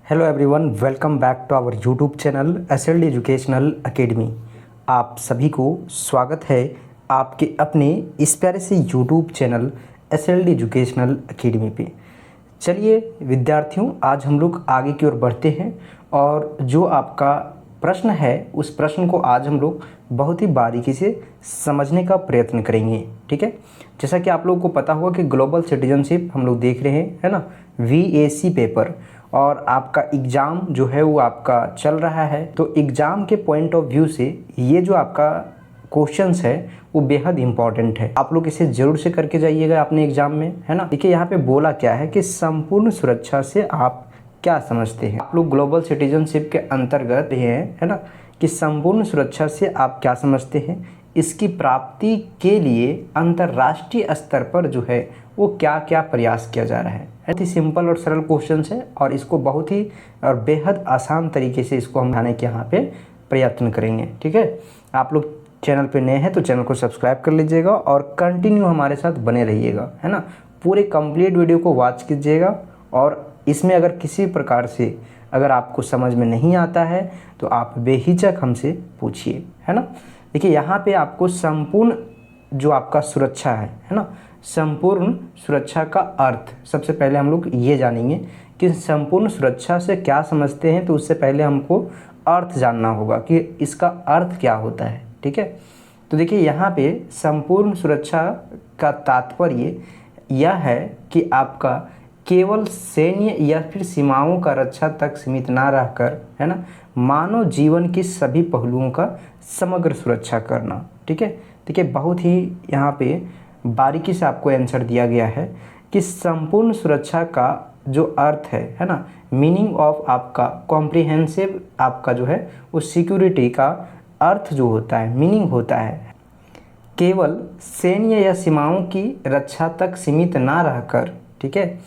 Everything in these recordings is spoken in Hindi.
Hello everyone, welcome back to our YouTube channel SLD educational academy. आप सभी को स्वागत है आपके अपने इस प्यारे से YouTube channel SLD educational academy पे। चलिए विद्यार्थियों, आज हम लोग आगे की ओर बढ़ते हैं और जो आपका प्रश्न है उस प्रश्न को आज हम लोग बहुत ही बारीकी से समझने का प्रयत्न करेंगे। ठीक है, जैसा कि आप लोगों को पता होगा कि ग्लोबल सिटीजनशिप हम लोग देख रहे हैं, है ना, VAC पेपर, और आपका एग्ज़ाम जो है वो आपका चल रहा है। तो एग्ज़ाम के पॉइंट ऑफ व्यू से ये जो आपका क्वेश्चंस है वो बेहद इंपॉर्टेंट है। आप लोग इसे जरूर से करके जाइएगा अपने एग्ज़ाम में, है ना। देखिए यहाँ पे बोला क्या है कि संपूर्ण सुरक्षा से आप क्या समझते हैं। आप लोग ग्लोबल सिटीजनशिप के अंतर्गत है ना, कि संपूर्ण सुरक्षा से आप क्या समझते हैं, इसकी प्राप्ति के लिए अंतर्राष्ट्रीय स्तर पर जो है वो क्या क्या प्रयास किया जा रहा है। बहुत ही सिंपल और सरल क्वेश्चन है और इसको बहुत ही और बेहद आसान तरीके से इसको हम बनाने के यहाँ पे प्रयत्न करेंगे। ठीक है, आप लोग चैनल पे नए हैं तो चैनल को सब्सक्राइब कर लीजिएगा और कंटिन्यू हमारे साथ बने रहिएगा, है ना। पूरे कंप्लीट वीडियो को वॉच कीजिएगा और इसमें अगर किसी प्रकार से अगर आपको समझ में नहीं आता है तो आप बेहिचक हमसे पूछिए, है ना। देखिए यहाँ पे आपको संपूर्ण जो आपका सुरक्षा है ना, संपूर्ण सुरक्षा का अर्थ सबसे पहले हम लोग ये जानेंगे कि संपूर्ण सुरक्षा से क्या समझते हैं। तो उससे पहले हमको अर्थ जानना होगा कि इसका अर्थ क्या होता है। ठीक है, तो देखिए यहाँ पे संपूर्ण सुरक्षा का तात्पर्य यह है कि आपका केवल सैन्य या फिर सीमाओं का रक्षा तक सीमित ना रहकर, है ना, मानव जीवन की सभी पहलुओं का समग्र सुरक्षा करना। ठीक है, देखिए बहुत ही यहाँ पे बारीकी से आपको आंसर दिया गया है कि संपूर्ण सुरक्षा का जो अर्थ है ना, मीनिंग ऑफ आपका कॉम्प्रिहेंसिव आपका जो है वो सिक्योरिटी का अर्थ जो होता है, मीनिंग होता है केवल सैन्य या सीमाओं की रक्षा तक सीमित ना रहकर, ठीक है,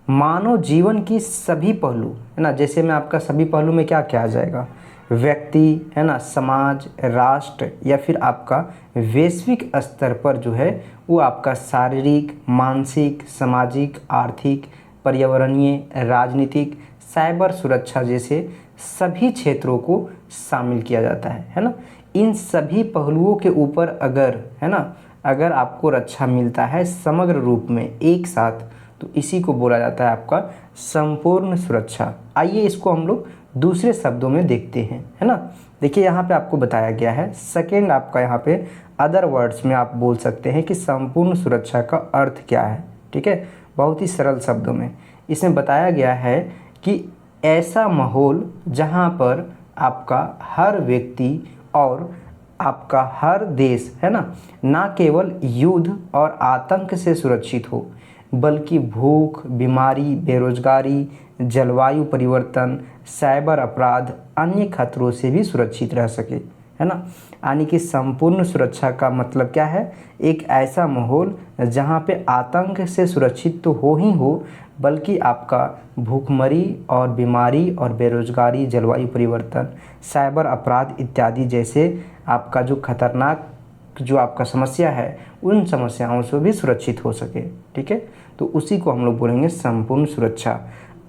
मानव जीवन की सभी पहलू, है ना। जैसे में आपका सभी पहलू में क्या क्या आ जाएगा, व्यक्ति, है ना, समाज, राष्ट्र या फिर आपका वैश्विक स्तर पर जो है वो आपका शारीरिक, मानसिक, सामाजिक, आर्थिक, पर्यावरणीय, राजनीतिक, साइबर सुरक्षा जैसे सभी क्षेत्रों को शामिल किया जाता है ना। इन सभी पहलुओं के ऊपर अगर, है ना, अगर आपको रक्षा मिलता है समग्र रूप में एक साथ, तो इसी को बोला जाता है आपका संपूर्ण सुरक्षा। आइए इसको हम लोग दूसरे शब्दों में देखते हैं, है ना। देखिए यहाँ पे आपको बताया गया है, सेकेंड आपका यहाँ पे अदर वर्ड्स में आप बोल सकते हैं कि संपूर्ण सुरक्षा का अर्थ क्या है। ठीक है, बहुत ही सरल शब्दों में इसमें बताया गया है कि ऐसा माहौल जहाँ पर आपका हर व्यक्ति और आपका हर देश, है ना केवल युद्ध और आतंक से सुरक्षित हो, बल्कि भूख, बीमारी, बेरोजगारी, जलवायु परिवर्तन, साइबर अपराध, अन्य खतरों से भी सुरक्षित रह सके, है ना। यानी कि संपूर्ण सुरक्षा का मतलब क्या है, एक ऐसा माहौल जहाँ पे आतंक से सुरक्षित तो हो ही हो, बल्कि आपका भूखमरी और बीमारी और बेरोजगारी, जलवायु परिवर्तन, साइबर अपराध इत्यादि जैसे आपका जो खतरनाक जो आपका समस्या है उन समस्याओं से भी सुरक्षित हो सके। ठीक है, तो उसी को हम लोग बोलेंगे संपूर्ण सुरक्षा।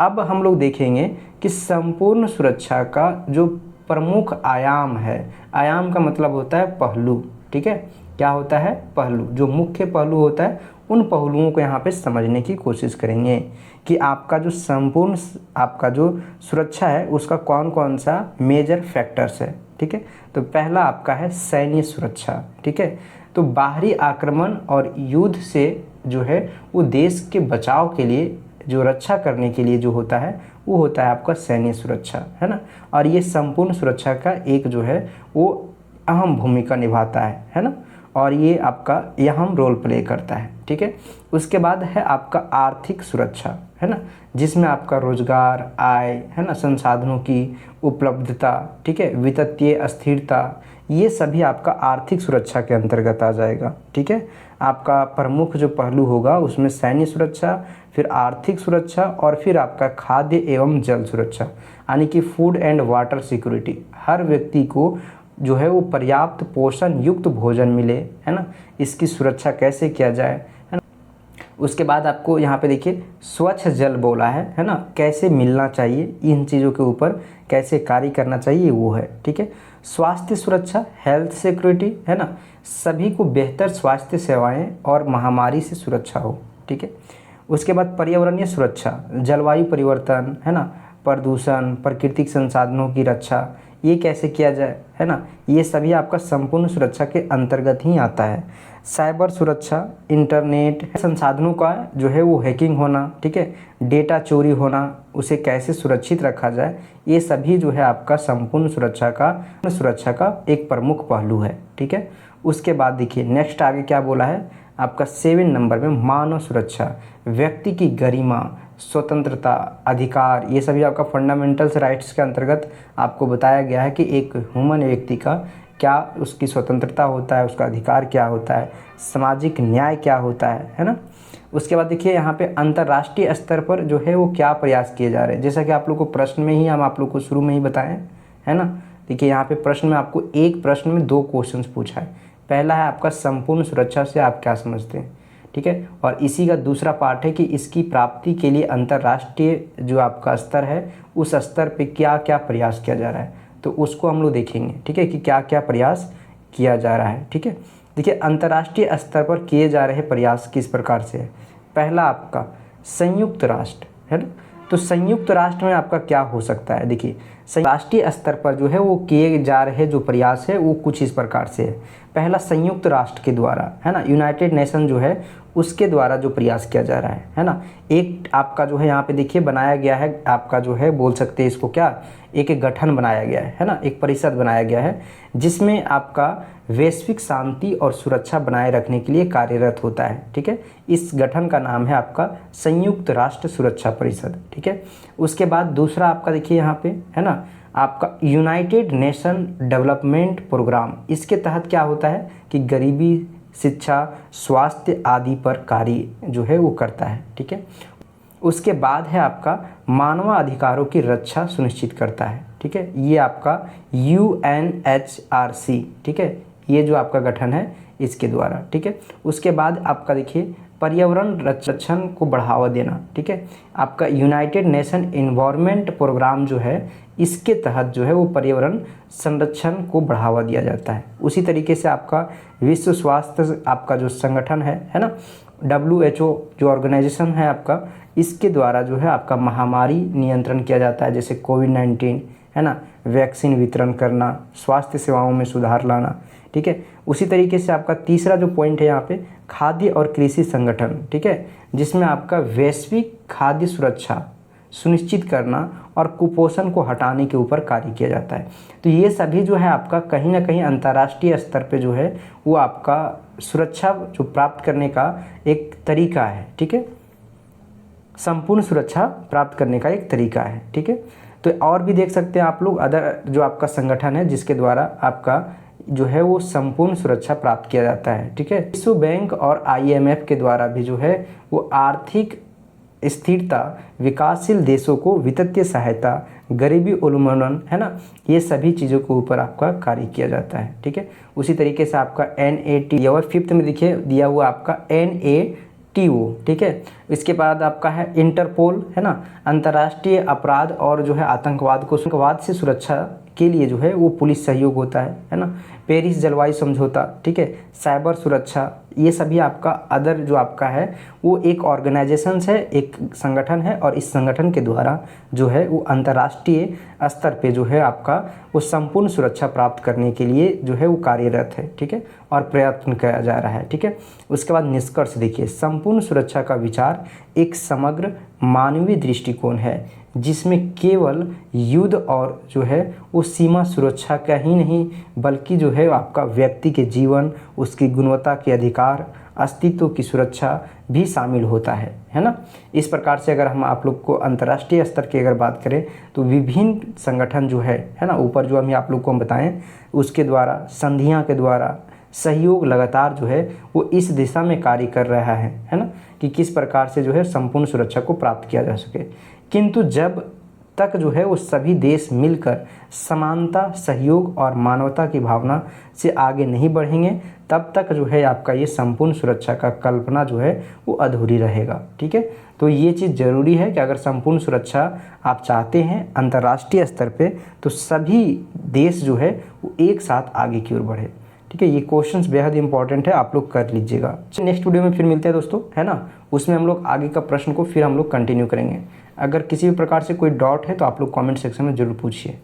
अब हम लोग देखेंगे कि संपूर्ण सुरक्षा का जो प्रमुख आयाम है, आयाम का मतलब होता है पहलू। ठीक है, क्या होता है, पहलू, जो मुख्य पहलू होता है उन पहलुओं को यहाँ पे समझने की कोशिश करेंगे कि आपका जो संपूर्ण आपका जो सुरक्षा है उसका कौन कौन सा मेजर फैक्टर्स है। ठीक है, तो पहला आपका है सैन्य सुरक्षा। ठीक है, तो बाहरी आक्रमण और युद्ध से जो है वो देश के बचाव के लिए, जो रक्षा करने के लिए जो होता है वो होता है आपका सैन्य सुरक्षा, है ना। और ये संपूर्ण सुरक्षा का एक जो है वो अहम भूमिका निभाता है ना, और ये आपका अहम रोल प्ले करता है। ठीक है, उसके बाद है आपका आर्थिक सुरक्षा, है ना, जिसमें आपका रोजगार, आय, है ना, संसाधनों की उपलब्धता, ठीक है, वित्तीय स्थिरता, ये सभी आपका आर्थिक सुरक्षा के अंतर्गत आ जाएगा। ठीक है, आपका प्रमुख जो पहलू होगा उसमें सैन्य सुरक्षा, फिर आर्थिक सुरक्षा और फिर आपका खाद्य एवं जल सुरक्षा, यानी कि फूड एंड वाटर सिक्योरिटी। हर व्यक्ति को जो है वो पर्याप्त पोषण युक्त भोजन मिले, है ना, इसकी सुरक्षा कैसे किया जाए, है ना। उसके बाद आपको यहाँ पे देखिए स्वच्छ जल बोला है ना, कैसे मिलना चाहिए, इन चीज़ों के ऊपर कैसे कार्य करना चाहिए वो है, ठीक है। स्वास्थ्य सुरक्षा, हेल्थ सिक्योरिटी, है ना, सभी को बेहतर स्वास्थ्य सेवाएं और महामारी से सुरक्षा हो, ठीक है। उसके बाद पर्यावरणीय सुरक्षा, जलवायु परिवर्तन, है ना, प्रदूषण, प्राकृतिक संसाधनों की रक्षा, ये कैसे किया जाए, है ना, ये सभी आपका संपूर्ण सुरक्षा के अंतर्गत ही आता है। साइबर सुरक्षा, इंटरनेट संसाधनों का जो है वो हैकिंग होना, ठीक है, डेटा चोरी होना, उसे कैसे सुरक्षित रखा जाए, ये सभी जो है आपका संपूर्ण सुरक्षा का एक प्रमुख पहलू है, ठीक है। उसके बाद देखिए नेक्स्ट आगे क्या बोला है आपका 7 नंबर में, मानव सुरक्षा, व्यक्ति की गरिमा, स्वतंत्रता, अधिकार, ये सभी आपका फंडामेंटल्स राइट्स के अंतर्गत आपको बताया गया है कि एक ह्यूमन व्यक्ति का क्या उसकी स्वतंत्रता होता है, उसका अधिकार क्या होता है, सामाजिक न्याय क्या होता है ना। उसके बाद देखिए यहाँ पे अंतर्राष्ट्रीय स्तर पर जो है वो क्या प्रयास किए जा रहे हैं, जैसा कि आप लोग को प्रश्न में ही हम आप लोग को शुरू में ही बताएं, है ना। देखिए यहाँ पे प्रश्न में आपको एक प्रश्न में 2 क्वेश्चंस पूछा है। पहला है आपका संपूर्ण सुरक्षा से आप क्या समझते हैं, ठीक है, और इसी का दूसरा पार्ट है कि इसकी प्राप्ति के लिए अंतर्राष्ट्रीय जो आपका स्तर है उस स्तर पे क्या क्या प्रयास किया जा रहा है, तो उसको हम लोग देखेंगे, ठीक है, कि क्या क्या प्रयास किया जा रहा है, ठीक है। देखिए अंतर्राष्ट्रीय स्तर पर किए जा रहे प्रयास किस प्रकार से है। पहला आपका संयुक्त राष्ट्र, है ना, तो संयुक्त राष्ट्र में आपका क्या हो सकता है। देखिए राष्ट्रीय स्तर पर जो है वो किए जा रहे जो प्रयास है वो कुछ इस प्रकार से है। पहला संयुक्त राष्ट्र के द्वारा, है ना, यूनाइटेड नेशन जो है उसके द्वारा जो प्रयास किया जा रहा है ना, एक आपका जो है यहाँ पे देखिए बनाया गया है, आपका जो है बोल सकते हैं इसको क्या, एक गठन बनाया गया है ना, एक परिषद बनाया गया है जिसमें आपका वैश्विक शांति और सुरक्षा बनाए रखने के लिए कार्यरत होता है, ठीक है। इस गठन का नाम है आपका संयुक्त राष्ट्र सुरक्षा परिषद, ठीक है। उसके बाद दूसरा आपका देखिए यहाँ पे, है ना, आपका यूनाइटेड नेशन डेवलपमेंट प्रोग्राम, इसके तहत क्या होता है कि गरीबी, शिक्षा, स्वास्थ्य आदि पर कार्य जो है वो करता है, ठीक है। उसके बाद है आपका मानवाधिकारों की रक्षा सुनिश्चित करता है, ठीक है, ये आपका UNHRC, ठीक है, ये जो आपका गठन है इसके द्वारा, ठीक है। उसके बाद आपका देखिए पर्यावरण संरक्षण को बढ़ावा देना, ठीक है, आपका यूनाइटेड नेशन एनवायरनमेंट प्रोग्राम जो है इसके तहत जो है वो पर्यावरण संरक्षण को बढ़ावा दिया जाता है। उसी तरीके से आपका विश्व स्वास्थ्य आपका जो संगठन है ना, WHO जो ऑर्गेनाइजेशन है आपका, इसके द्वारा जो है आपका महामारी नियंत्रण किया जाता है, जैसे कोविड-19, है ना, वैक्सीन वितरण करना, स्वास्थ्य सेवाओं में सुधार लाना, ठीक है। उसी तरीके से आपका तीसरा जो पॉइंट है यहाँ पे खाद्य और कृषि संगठन, ठीक है, जिसमें आपका वैश्विक खाद्य सुरक्षा सुनिश्चित करना और कुपोषण को हटाने के ऊपर कार्य किया जाता है। तो ये सभी जो है आपका कहीं ना कहीं अंतर्राष्ट्रीय स्तर पे जो है वो आपका सुरक्षा जो प्राप्त करने का एक तरीका है, ठीक है, संपूर्ण सुरक्षा प्राप्त करने का एक तरीका है, ठीक है। तो और भी देख सकते हैं आप लोग अदर जो आपका संगठन है जिसके द्वारा आपका जो है वो संपूर्ण सुरक्षा प्राप्त किया जाता है, ठीक है। विश्व बैंक और IMF के द्वारा भी जो है वो आर्थिक स्थिरता, विकासशील देशों को वित्तीय सहायता, गरीबी उन्मूलन, है ना, ये सभी चीज़ों के ऊपर आपका कार्य किया जाता है, ठीक है। उसी तरीके से आपका NAT या 5th में देखिए दिया हुआ आपका NATO, ठीक है। इसके बाद आपका है इंटरपोल, है ना, अंतर्राष्ट्रीय अपराध और जो है आतंकवाद से सुरक्षा के लिए जो है वो पुलिस सहयोग होता है ना। पेरिस जलवायु समझौता, ठीक है, साइबर सुरक्षा, ये सभी आपका अदर जो आपका है वो एक ऑर्गेनाइजेशन है, एक संगठन है, और इस संगठन के द्वारा जो है वो अंतर्राष्ट्रीय स्तर पे जो है आपका वो संपूर्ण सुरक्षा प्राप्त करने के लिए जो है वो कार्यरत है, ठीक है, और प्रयत्न किया जा रहा है, ठीक है। उसके बाद निष्कर्ष देखिए, संपूर्ण सुरक्षा का विचार एक समग्र मानवीय दृष्टिकोण है जिसमें केवल युद्ध और जो है वो सीमा सुरक्षा का ही नहीं बल्कि जो है आपका व्यक्ति के जीवन, उसकी गुणवत्ता के अधिकार, अस्तित्व की सुरक्षा भी शामिल होता है ना। इस प्रकार से अगर हम आप लोग को अंतर्राष्ट्रीय स्तर की अगर बात करें तो विभिन्न संगठन जो है ना, ऊपर जो हम आप लोग को हम बताएं उसके द्वारा, संधियां के द्वारा सहयोग लगातार जो है वो इस दिशा में कार्य कर रहा है ना, कि किस प्रकार से जो है संपूर्ण सुरक्षा को प्राप्त किया जा सके। किंतु जब तक जो है वो सभी देश मिलकर समानता, सहयोग और मानवता की भावना से आगे नहीं बढ़ेंगे, तब तक जो है आपका ये संपूर्ण सुरक्षा का कल्पना जो है वो अधूरी रहेगा। ठीक है, तो ये चीज़ ज़रूरी है कि अगर संपूर्ण सुरक्षा आप चाहते हैं अंतर्राष्ट्रीय स्तर पे, तो सभी देश जो है वो एक साथ आगे की ओर बढ़े। ठीक है, ये क्वेश्चंस बेहद इंपॉर्टेंट है, आप लोग कर लीजिएगा। नेक्स्ट वीडियो में फिर मिलते हैं दोस्तों, है ना, उसमें हम लोग आगे का प्रश्न को फिर हम लोग कंटिन्यू करेंगे। अगर किसी भी प्रकार से कोई डाउट है तो आप लोग कमेंट सेक्शन में ज़रूर पूछिए।